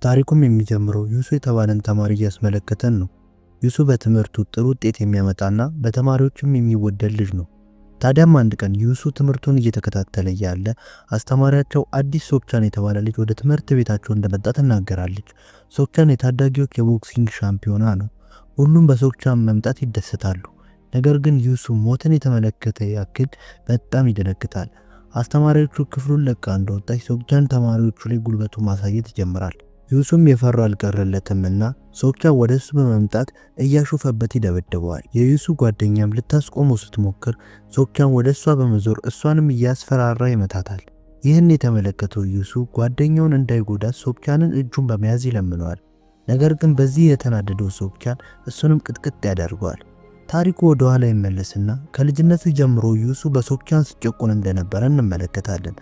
ታሪኩም የሚጀምረው ዩሱ የተባለን ተማሪ እያስመለከተን ነው። ዩሱ በትምህርቱ ጥሩ ውጤት የሚያመጣና በተማሪዎችም የሚወደድ ልጅ ነው። ታዲያም አንድ ቀን ዩሱ ትምህርቱን እየተከታተለ ያለ አስተማሪያቸው አዲስ ሶክቻን የተባለ ልጅ ወደ ትምህርት ቤታቸው እንደመጣ ትናገራለች። ሶክቻን የታዳጊዎች የቦክሲንግ ሻምፒዮና ነው። ሁሉም በሶክቻን መምጣት ይደሰታሉ። ነገር ግን ዩሱ ሞትን የተመለከተ ያክል በጣም ይደነግጣል። አስተማሪዎቹ ክፍሉን ለቃ እንደወጣች ሶክቻን ተማሪዎቹ ላይ ጉልበቱ ማሳየት ይጀምራል። ዩሱም የፈራ አልቀረለትምና ሶክቻን ወደሱ በመምጣት እያሾፈበት ይደበድበዋል። የዩሱ ጓደኛም ልታስቆመው ስትሞክር ሶክቻን ወደሷ በመዞር እሷንም እያስፈራራ ይመታታል። ይህን የተመለከተው ዩሱ ጓደኛውን እንዳይጎዳት ሶክቻንን እጁን በመያዝ ይለምነዋል። ነገር ግን በዚህ የተናደደው ሶክቻን እሱንም ቅጥቅጥ ያደርገዋል። ታሪኩ ወደ ኋላ ይመለስና ከልጅነቱ ጀምሮ ዩሱ በሶክቻን ሲጨቆን እንደነበረ እንመለከታለን።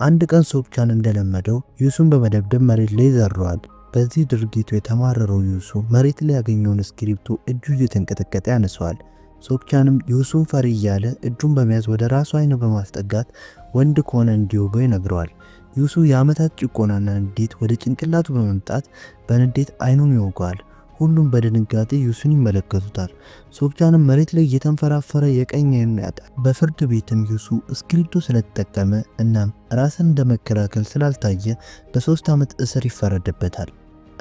አንድ ቀን ሶክቻን እንደለመደው ዩሱን በመደብደብ መሬት ላይ ዘርሯል። በዚህ ድርጊቱ የተማረረው ዩሱ መሬት ላይ ያገኘውን እስክሪብቶ እጁ እየተንቀጠቀጠ ያነሳዋል። ሶክቻንም ዩሱን ፈሪ እያለ እጁን በመያዝ ወደ ራሱ አይን በማስጠጋት ወንድ ከሆነ እንዲወጋው ይነግረዋል። ዩሱ የዓመታት ጭቆናና ንዴት ወደ ጭንቅላቱ በመምጣት በንዴት አይኑን ይወጋዋል። ሁሉም በድንጋጤ ዩሱን ይመለከቱታል። ሶክቻንም መሬት ላይ እየተንፈራፈረ የቀኝ አይኑን ያጣል። በፍርድ ቤትም ዩሱ እስክሪብቶ ስለተጠቀመ እናም ራስን እንደመከላከል ስላልታየ በ3 ዓመት እስር ይፈረድበታል።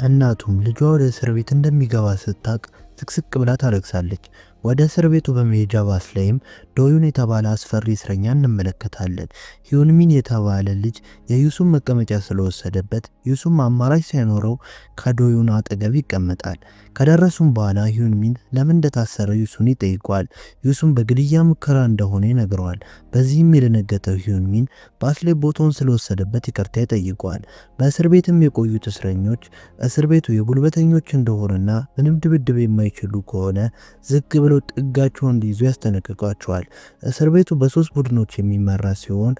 እናቱም ልጇ ወደ እስር ቤት እንደሚገባ ስታቅ ትክስቅ ብላ ታለቅሳለች። ወደ እስር ቤቱ በመሄጃ ባስ ላይም ዶዩን የተባለ አስፈሪ እስረኛ እንመለከታለን። ሂዩንሚን የተባለ ልጅ የዩሱን መቀመጫ ስለወሰደበት ዩሱም አማራጭ ሳይኖረው ከዶዩን አጠገብ ይቀመጣል። ከደረሱም በኋላ ሂዩንሚን ለምን እንደታሰረ ዩሱን ይጠይቋል። ዩሱም በግድያ ሙከራ እንደሆነ ይነግረዋል። በዚህም የደነገጠው ሂዩንሚን ባስ ላይ ቦታውን ስለወሰደበት ይቅርታ ይጠይቀዋል። በእስር ቤትም የቆዩት እስረኞች እስር ቤቱ የጉልበተኞች እንደሆነና ምንም ድብድብ የማይችሉ ከሆነ ዝቅ ብለው ጥጋቸውን እንዲይዙ ያስጠነቅቋቸዋል። እስር ቤቱ በ3 ቡድኖች የሚመራ ሲሆን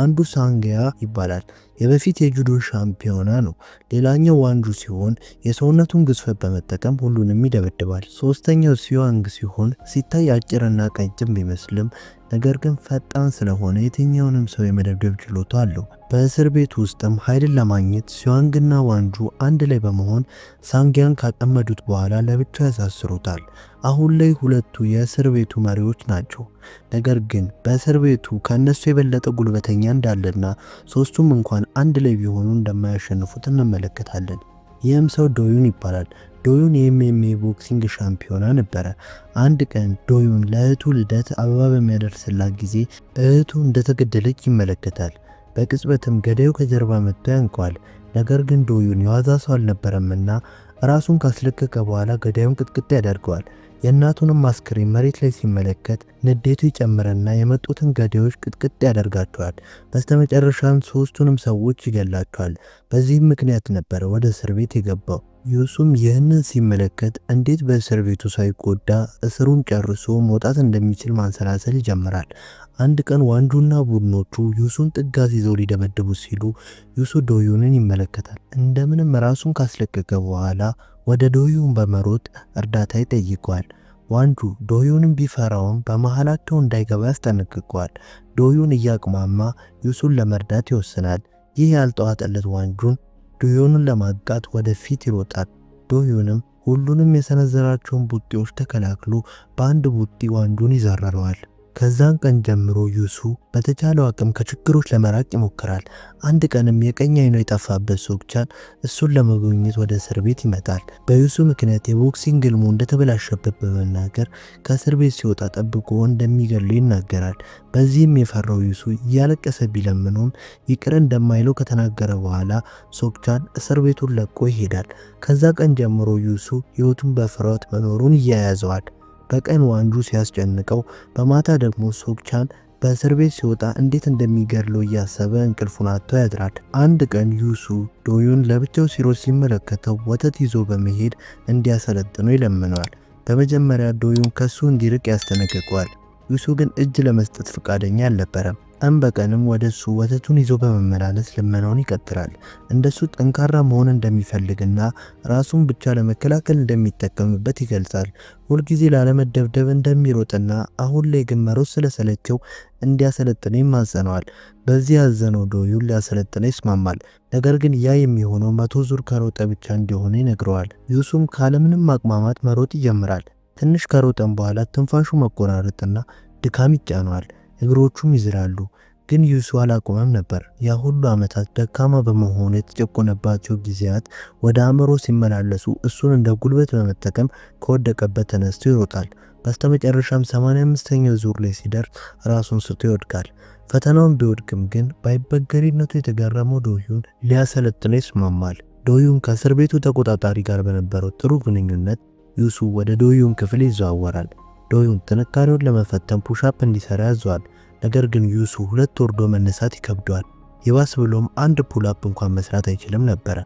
አንዱ ሳንጊያ ይባላል። የበፊት የጁዶ ሻምፒዮና ነው። ሌላኛው ዋንጁ ሲሆን የሰውነቱን ግዝፈት በመጠቀም ሁሉንም ይደበድባል። ሶስተኛው ሲዋንግ ሲሆን ሲታይ አጭርና ቀጭን ቢመስልም ነገር ግን ፈጣን ስለሆነ የትኛውንም ሰው የመደብደብ ችሎታ አለው። በእስር ቤት ውስጥም ኃይልን ለማግኘት ሲዋንግና ዋንጁ አንድ ላይ በመሆን ሳንጊያን ካጠመዱት በኋላ ለብቻ ያሳስሩታል። አሁን ላይ ሁለቱ የእስር ቤቱ መሪዎች ናቸው። ነገር ግን በእስር ቤቱ ከነሱ የበለጠ ጉልበተኛ እንዳለና ሶስቱም እንኳን አንድ ላይ ቢሆኑ እንደማያሸንፉት እንመለከታለን። ይህም ሰው ዶዩን ይባላል። ዶዩን የኤምኤምኤ ቦክሲንግ ሻምፒዮና ነበረ። አንድ ቀን ዶዩን ለእህቱ ልደት አበባ በሚያደርስላት ጊዜ እህቱ እንደተገደለች ይመለከታል። በቅጽበትም ገዳዩ ከጀርባ መጥቶ ያንቀዋል። ነገር ግን ዶዩን የዋዛ ሰው አልነበረምና ራሱን ካስለቀቀ በኋላ ገዳዩን ቅጥቅጥ ያደርገዋል። የእናቱንም አስክሬን መሬት ላይ ሲመለከት ንዴቱ ይጨምርና የመጡትን ገዳዮች ቅጥቅጥ ያደርጋቸዋል። በስተመጨረሻም ሶስቱንም ሰዎች ይገላቸዋል። በዚህም ምክንያት ነበረ ወደ እስር ቤት የገባው። ዩሱም ይህንን ሲመለከት እንዴት በእስር ቤቱ ሳይጎዳ እስሩን ጨርሶ መውጣት እንደሚችል ማንሰላሰል ይጀምራል። አንድ ቀን ዋንጁና ቡድኖቹ ዩሱን ጥጋት ይዘው ሊደበድቡ ሲሉ ዩሱ ዶዩንን ይመለከታል። እንደምንም ራሱን ካስለቀቀ በኋላ ወደ ዶዩን በመሮጥ እርዳታ ይጠይቀዋል። ዋንጁ ዶዩንን ቢፈራውም በመሃላቸው እንዳይገባ ያስጠነቅቀዋል። ዶዩን እያቅማማ ዩሱን ለመርዳት ይወስናል። ይህ ያልተዋጠለት ዋንጁን ዶዩንን ለማጥቃት ወደፊት ይሮጣል። ዶዩንም ሁሉንም የሰነዘራቸውን ቡጢዎች ተከላክሎ በአንድ ቡጢ ዋንጁን ይዘረረዋል። ከዛን ቀን ጀምሮ ዩሱ በተቻለው አቅም ከችግሮች ለመራቅ ይሞክራል። አንድ ቀንም የቀኝ አይኑ የጠፋበት ሶክቻን እሱን ለመጎብኘት ወደ እስር ቤት ይመጣል። በዩሱ ምክንያት የቦክሲንግ ህልሙ እንደተበላሸበት በመናገር ከእስር ቤት ሲወጣ ጠብቆ እንደሚገለው ይናገራል። በዚህም የፈራው ዩሱ እያለቀሰ ቢለምነውም ይቅር እንደማይለው ከተናገረ በኋላ ሶክቻን እስር ቤቱን ለቆ ይሄዳል። ከዛ ቀን ጀምሮ ዩሱ ህይወቱን በፍርሃት መኖሩን እያያዘዋል። በቀን ዋንጁ ሲያስጨንቀው፣ በማታ ደግሞ ሶክቻን በእስር ቤት ሲወጣ እንዴት እንደሚገድለው እያሰበ እንቅልፉን አጥቶ ያድራል። አንድ ቀን ዩሱ ዶዩን ለብቻው ሲሮጥ ሲመለከተው ወተት ይዞ በመሄድ እንዲያሰለጥነው ይለምነዋል። በመጀመሪያ ዶዩን ከሱ እንዲርቅ ያስጠነቅቀዋል። ዩሱ ግን እጅ ለመስጠት ፈቃደኛ አልነበረም። ቀን በቀንም ወደሱ ወተቱን ይዞ በመመላለስ ልመናውን ይቀጥላል። እንደሱ ጠንካራ መሆን እንደሚፈልግና ራሱን ብቻ ለመከላከል እንደሚጠቀምበት ይገልጻል። ሁልጊዜ ላለመደብደብ እንደሚሮጥና አሁን ላይ ግን መሮጥ ስለሰለቸው እንዲያሰለጥነው ይማጸነዋል። በዚህ ያዘነው ዶዩን ሊያሰለጥነው ይስማማል። ነገር ግን ያ የሚሆነው 100 ዙር ከሮጠ ብቻ እንደሆነ ይነግረዋል። ዩሱም ካለምንም ማቅማማት መሮጥ ይጀምራል። ትንሽ ከሮጠም በኋላ ትንፋሹ መቆራረጥና ድካም ይጫነዋል። እግሮቹም ይዝላሉ። ግን ዩሱ አላቆመም ነበር። ያ ሁሉ ዓመታት ደካማ በመሆኑ የተጨቆነባቸው ጊዜያት ወደ አእምሮ ሲመላለሱ እሱን እንደ ጉልበት በመጠቀም ከወደቀበት ተነስቶ ይሮጣል። በስተመጨረሻም 85ኛው ዙር ላይ ሲደርስ ራሱን ስቶ ይወድቃል። ፈተናውን ቢወድቅም ግን ባይበገሪነቱ የተገረመው ዶዩን ሊያሰለጥነው ይስማማል። ዶዩን ከእስር ቤቱ ተቆጣጣሪ ጋር በነበረው ጥሩ ግንኙነት ዩሱ ወደ ዶዩን ክፍል ይዘዋወራል። ዶዩን ጥንካሬውን ለመፈተን ፑሻፕ እንዲሰራ ያዘዋል። ነገር ግን ዩሱ 2 ወርዶ መነሳት ይከብደዋል። ይባስ ብሎም አንድ ፑላፕ እንኳን መስራት አይችልም ነበር።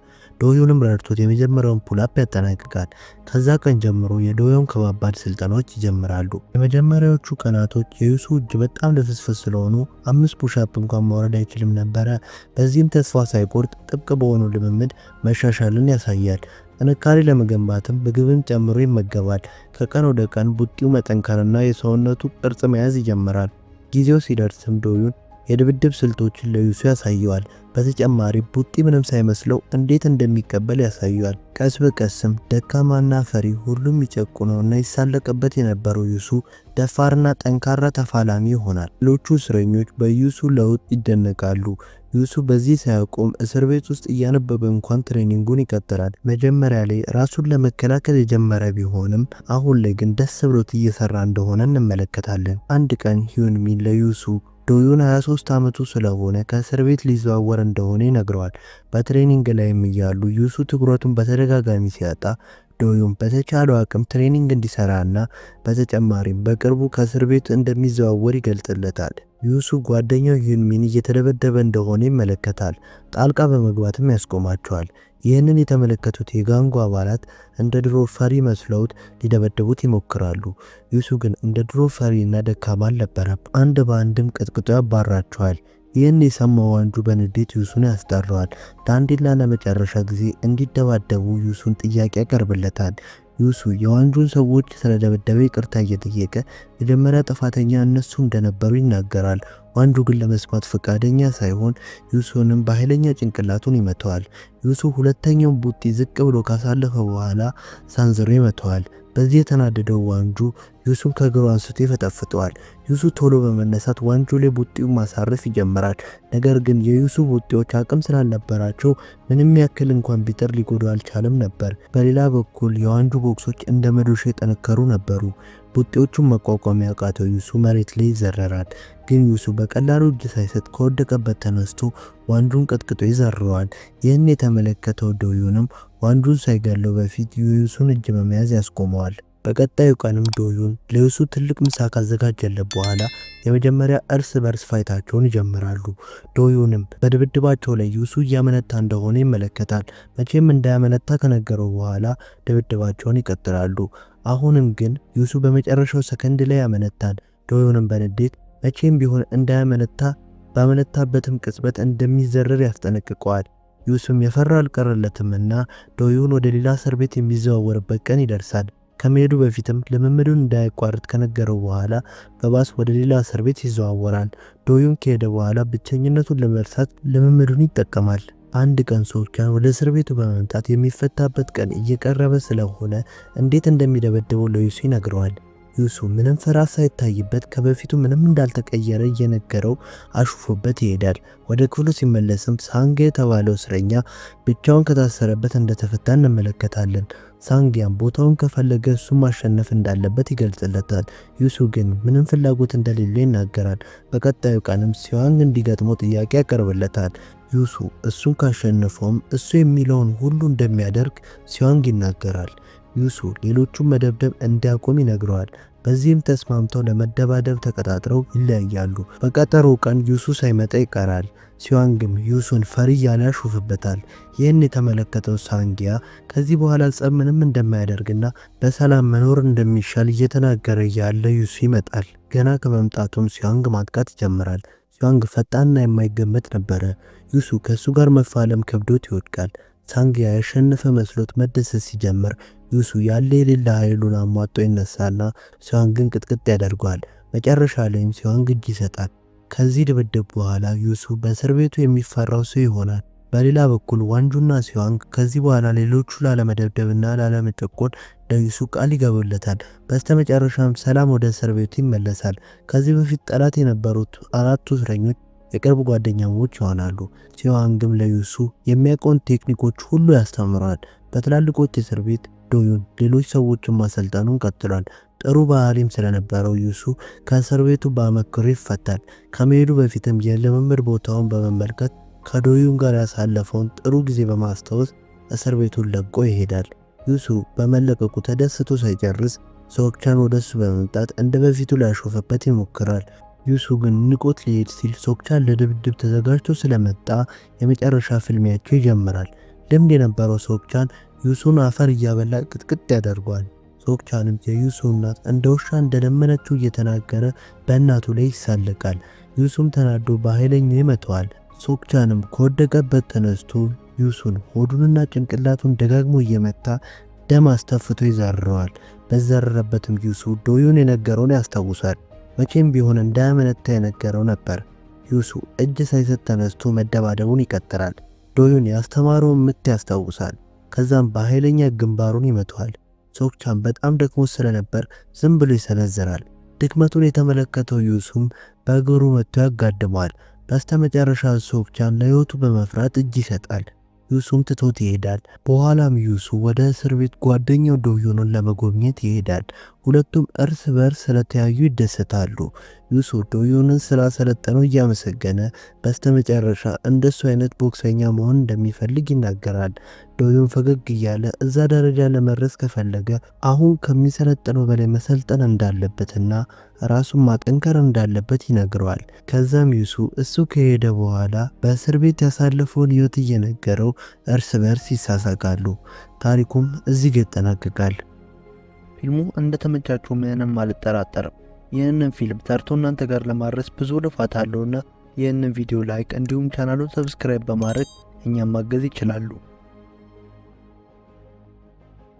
ዶዩንም ረድቶት የመጀመሪያውን ፑላፕ ያጠናቅቃል። ከዛ ቀን ጀምሮ የዶዩን ከባባድ ስልጠናዎች ይጀምራሉ። የመጀመሪያዎቹ ቀናቶች የዩሱ እጅ በጣም ልፍስፍስ ስለሆኑ 5 ፑሻፕ እንኳን ማውረድ አይችልም ነበር። በዚህም ተስፋ ሳይቆርጥ ጥብቅ በሆኑ ልምምድ መሻሻልን ያሳያል። ጥንካሬ ለመገንባትም ምግብን ጨምሮ ይመገባል። ከቀን ወደ ቀን ቡጢው መጠንከርና የሰውነቱ ቅርጽ መያዝ ይጀምራል። ጊዜው ሲደርስም ዶዩን የድብድብ ስልቶችን ለዩሱ ያሳየዋል። በተጨማሪ ቡጢ ምንም ሳይመስለው እንዴት እንደሚቀበል ያሳየዋል። ቀስ በቀስም ደካማና ፈሪ ሁሉም ይጨቁነውና ይሳለቅበት የነበረው ዩሱ ደፋርና ጠንካራ ተፋላሚ ይሆናል። ሌሎቹ እስረኞች በዩሱ ለውጥ ይደነቃሉ። ዩሱ በዚህ ሳያቆም እስር ቤት ውስጥ እያነበበ እንኳን ትሬኒንጉን ይቀጥላል። መጀመሪያ ላይ ራሱን ለመከላከል የጀመረ ቢሆንም አሁን ላይ ግን ደስ ብሎት እየሰራ እንደሆነ እንመለከታለን። አንድ ቀን ሂዩንሚን ለዩሱ ዶዩን 23 ዓመቱ ስለሆነ ከእስር ቤት ሊዘዋወር እንደሆነ ይነግረዋል። በትሬኒንግ ላይም እያሉ ዩሱ ትኩረቱን በተደጋጋሚ ሲያጣ ዶዩን በተቻለው አቅም ትሬኒንግ እንዲሰራና በተጨማሪም በቅርቡ ከእስር ቤት እንደሚዘዋወር ይገልጽለታል። ዩሱ ጓደኛው ሂዩንሚን እየተደበደበ እንደሆነ ይመለከታል። ጣልቃ በመግባትም ያስቆማቸዋል። ይህንን የተመለከቱት የጋንጉ አባላት እንደ ድሮ ፈሪ መስለውት ሊደበደቡት ይሞክራሉ። ዩሱ ግን እንደ ድሮ ፈሪና ደካማ አልነበረም። አንድ በአንድም ቀጥቅጦ ያባራቸዋል። ይህን የሰማው ዋንጁ በንዴት ዩሱን ያስጠራዋል። ለአንዴና ለመጨረሻ ጊዜ እንዲደባደቡ ዩሱን ጥያቄ ያቀርብለታል። ዩሱ የዋንጁን ሰዎች ስለደበደበ ይቅርታ እየጠየቀ መጀመሪያ ጥፋተኛ እነሱ እንደነበሩ ይናገራል። ዋንጁ ግን ለመስማት ፈቃደኛ ሳይሆን ዩሱንም በኃይለኛ ጭንቅላቱን ይመታዋል። ዩሱ ሁለተኛውን ቡጢ ዝቅ ብሎ ካሳለፈ በኋላ ሳንዝሮ ይመታዋል። በዚህ የተናደደው ዋንጁ ዩሱን ከእግሩ አንስቶ ይፈጠፍጠዋል። ዩሱ ቶሎ በመነሳት ዋንጁ ላይ ቡጢውን ማሳረፍ ይጀምራል። ነገር ግን የዩሱ ቡጢዎች አቅም ስላልነበራቸው ምንም ያክል እንኳን ቢጥር ሊጎዳው አልቻለም ነበር። በሌላ በኩል የዋንጁ ቦክሶች እንደ መዶሻ የጠነከሩ ነበሩ። ቡጢዎቹን መቋቋም ያቃተው ዩሱ መሬት ላይ ይዘረራል። ግን ዩሱ በቀላሉ እጅ ሳይሰጥ ከወደቀበት ተነስቶ ዋንጁን ቀጥቅጦ ይዘረዋል። ይህን የተመለከተው ዶዩንም ዋንጁን ሳይገለው በፊት የዩሱን እጅ በመያዝ ያስቆመዋል። በቀጣዩ ቀንም ዶዩን ለዩሱ ትልቅ ምሳ ካዘጋጀለት በኋላ የመጀመሪያ እርስ በርስ ፋይታቸውን ይጀምራሉ። ዶዩንም በድብድባቸው ላይ ዩሱ እያመነታ እንደሆነ ይመለከታል። መቼም እንዳያመነታ ከነገረው በኋላ ድብድባቸውን ይቀጥላሉ። አሁንም ግን ዩሱ በመጨረሻው ሰከንድ ላይ ያመነታል። ዶዩንም በንዴት መቼም ቢሆን እንዳያመነታ ባመነታበትም ቅጽበት እንደሚዘረር ያስጠነቅቀዋል። ዩሱም የፈራ አልቀረለትምና ዶዩን ወደ ሌላ እስር ቤት የሚዘዋወርበት ቀን ይደርሳል። ከመሄዱ በፊትም ልምምዱን እንዳያቋርጥ ከነገረው በኋላ በባስ ወደ ሌላ እስር ቤት ይዘዋወራል። ዶዩን ከሄደ በኋላ ብቸኝነቱን ለመርሳት ልምምዱን ይጠቀማል። አንድ ቀን ሶኪያን ወደ እስር ቤቱ በመምጣት የሚፈታበት ቀን እየቀረበ ስለሆነ እንዴት እንደሚደበድበው ለዩሱ ይነግረዋል። ዩሱ ምንም ፍርሃት ሳይታይበት ከበፊቱ ምንም እንዳልተቀየረ እየነገረው አሹፎበት ይሄዳል። ወደ ክፍሉ ሲመለስም ሳንግ የተባለው እስረኛ ብቻውን ከታሰረበት እንደተፈታ እንመለከታለን። ሳንጊያም ቦታውን ከፈለገ እሱ ማሸነፍ እንዳለበት ይገልጽለታል። ዩሱ ግን ምንም ፍላጎት እንደሌለው ይናገራል። በቀጣዩ ቀንም ሲዋንግ እንዲገጥመው ጥያቄ ያቀርብለታል። ዩሱ እሱን ካሸነፈውም እሱ የሚለውን ሁሉ እንደሚያደርግ ሲዋንግ ይናገራል። ዩሱ ሌሎቹን መደብደብ እንዲያቆም ይነግረዋል። በዚህም ተስማምተው ለመደባደብ ተቀጣጥረው ይለያያሉ። በቀጠሮው ቀን ዩሱ ሳይመጣ ይቀራል። ሲዋንግም ዩሱን ፈሪ እያለ ያሾፍበታል። ይህን የተመለከተው ሳንጊያ ከዚህ በኋላ ጸብ ምንም እንደማያደርግና በሰላም መኖር እንደሚሻል እየተናገረ ያለ ዩሱ ይመጣል። ገና ከመምጣቱም ሲዋንግ ማጥቃት ይጀምራል። ሲዋንግ ፈጣንና የማይገመት ነበረ። ዩሱ ከሱ ጋር መፋለም ከብዶት ይወድቃል። ሳንግ ያሸነፈ መስሎት መደሰት ሲጀምር ዩሱ ያለ የሌላ ኃይሉን አሟጦ ይነሳና ሲዋንግን ቅጥቅጥ ያደርገዋል። መጨረሻ ላይም ሲዋንግ እጅ ይሰጣል። ከዚህ ድብድብ በኋላ ዩሱ በእስር ቤቱ የሚፈራው ሰው ይሆናል። በሌላ በኩል ዋንጁና ሲዋንግ ከዚህ በኋላ ሌሎቹ ላለመደብደብና ላለመጨቆን ለዩሱ ቃል ይገቡለታል። በስተመጨረሻም ሰላም ወደ እስር ቤቱ ይመለሳል። ከዚህ በፊት ጠላት የነበሩት አራቱ እስረኞች የቅርብ ጓደኛሞች ይሆናሉ። ሲዋንግም ለዩሱ የሚያውቀውን ቴክኒኮች ሁሉ ያስተምረዋል። በትላልቆች እስር ቤት ዶዩን ሌሎች ሰዎችን ማሰልጠኑን ቀጥሏል። ጥሩ ባህሪም ስለነበረው ዩሱ ከእስር ቤቱ በአመክሮ ይፈታል። ከመሄዱ በፊትም የልምምድ ቦታውን በመመልከት ከዶዩን ጋር ያሳለፈውን ጥሩ ጊዜ በማስታወስ እስር ቤቱን ለቆ ይሄዳል። ዩሱ በመለቀቁ ተደስቶ ሳይጨርስ ሶክቻን ወደሱ በመምጣት እንደ በፊቱ ሊያሾፈበት ይሞክራል። ዩሱ ግን ንቆት ሊሄድ ሲል ሶክቻን ለድብድብ ተዘጋጅቶ ስለመጣ የመጨረሻ ፍልሚያቸው ይጀምራል። ልምድ የነበረው ሶክቻን ዩሱን አፈር እያበላ ቅጥቅጥ ያደርገዋል። ሶክቻንም የዩሱ እናት እንደ ውሻ እንደለመነችው እየተናገረ በእናቱ ላይ ይሳለቃል። ዩሱም ተናዶ በኃይለኛው ይመታዋል። ሶክቻንም ከወደቀበት ተነስቶ ዩሱን ሆዱንና ጭንቅላቱን ደጋግሞ እየመታ ደም አስተፍቶ ይዛረዋል። በዘረረበትም ዩሱ ዶዩን የነገረውን ያስታውሳል። መቼም ቢሆን እንዳያመነታ የነገረው ነበር። ዩሱ እጅ ሳይሰጥ ተነስቶ መደባደቡን ይቀጥላል። ዶዩን ያስተማረውን ምት ያስታውሳል። ከዛም በኃይለኛ ግንባሩን ይመታዋል። ሶክቻን በጣም ደክሞ ስለነበር ዝም ብሎ ይሰነዝራል። ድክመቱን የተመለከተው ዩሱም በእግሩ መጥቶ ያጋድመዋል። በስተመጨረሻ ሶክቻን ለህይወቱ በመፍራት እጅ ይሰጣል። ዩሱም ትቶት ይሄዳል። በኋላም ዩሱ ወደ እስር ቤት ጓደኛው ዶዩንን ለመጎብኘት ይሄዳል። ሁለቱም እርስ በርስ ስለተያዩ ይደሰታሉ። ዩሱ ዶዩንን ስላሰለጠነው እያመሰገነ በስተመጨረሻ እንደሱ አይነት ቦክሰኛ መሆን እንደሚፈልግ ይናገራል። ዶዩን ፈገግ እያለ እዛ ደረጃ ለመድረስ ከፈለገ አሁን ከሚሰለጥነው በላይ መሰልጠን እንዳለበትና ራሱን ማጠንከር እንዳለበት ይነግረዋል። ከዛም ዩሱ እሱ ከሄደ በኋላ በእስር ቤት ያሳለፈውን ህይወት እየነገረው እርስ በርስ ይሳሳቃሉ። ታሪኩም እዚህ ጋር ይጠናቀቃል። ፊልሙ እንደተመቻችሁ ምንም አልጠራጠርም። ይህንን ፊልም ሰርቶ እናንተ ጋር ለማድረስ ብዙ ልፋት አለውና ይህንን ቪዲዮ ላይክ እንዲሁም ቻናሉን ሰብስክራይብ በማድረግ እኛም ማገዝ ይችላሉ።